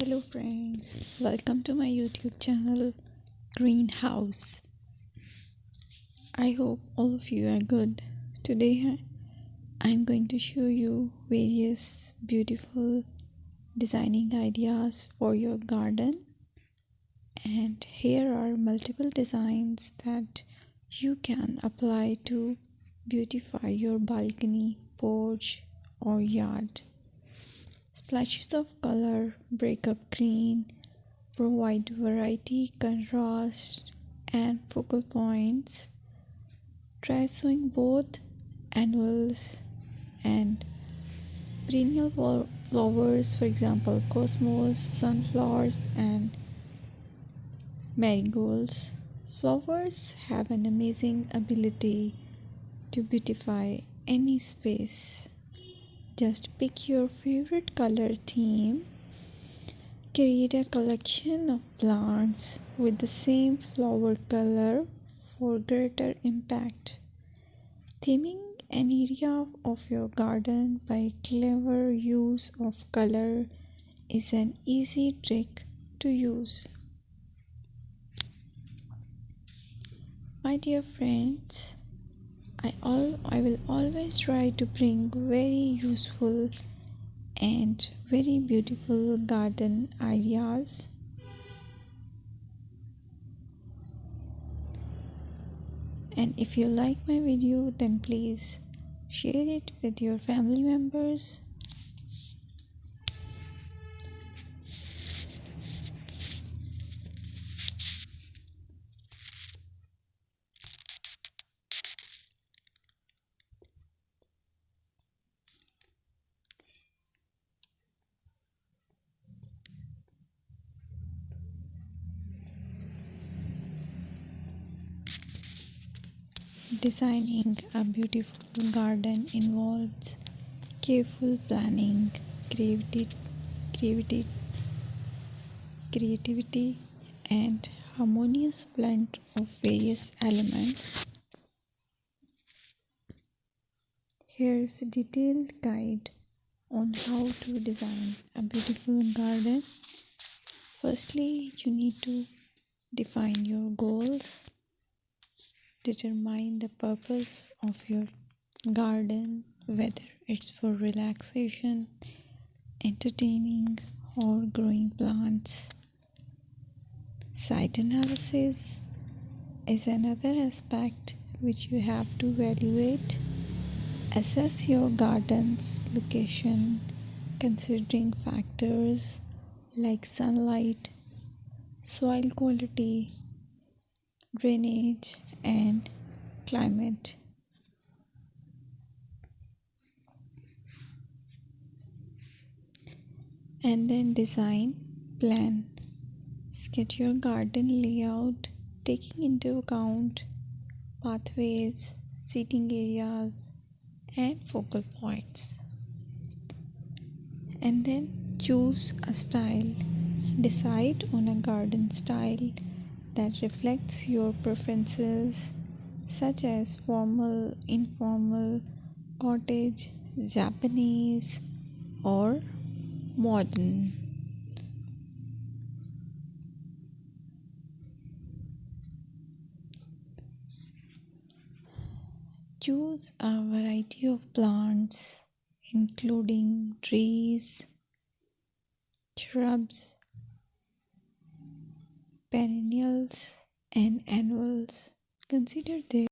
Hello friends, welcome to my YouTube channel Greenhouse. I hope all of you are good. Today I'm going to show you various beautiful designing ideas for your garden, and here are multiple designs that you can apply to beautify your balcony, porch or yard. Splashes of color break up green, provide variety, contrast, and focal points. Try sowing both annuals and perennial flowers, for example, cosmos, sunflowers, and marigolds. Flowers have an amazing ability to beautify any space. Just pick your favorite color theme. Create a collection of plants with the same flower color for greater impact. Theming an area of your garden by clever use of color is an easy trick to use. My dear friends, I will always try to bring very useful and very beautiful garden ideas. And if you like my video, then please share it with your family members. Designing a beautiful garden involves careful planning, creativity, and harmonious blend of various elements. Here's a detailed guide on how to design a beautiful garden. Firstly, you need to define your goals. Determine the purpose of your garden, whether it's for relaxation, entertaining, or growing plants. Site analysis is another aspect which you have to evaluate. Assess your garden's location, considering factors like sunlight, soil quality, drainage, and climate. And then design plan. Sketch your garden layout, taking into account pathways, seating areas, and focal points. And then choose a style. Decide on a garden style that reflects your preferences, such as formal, informal, cottage, Japanese, or modern. Choose a variety of plants, including trees, shrubs, perennials, and annuals. Consider their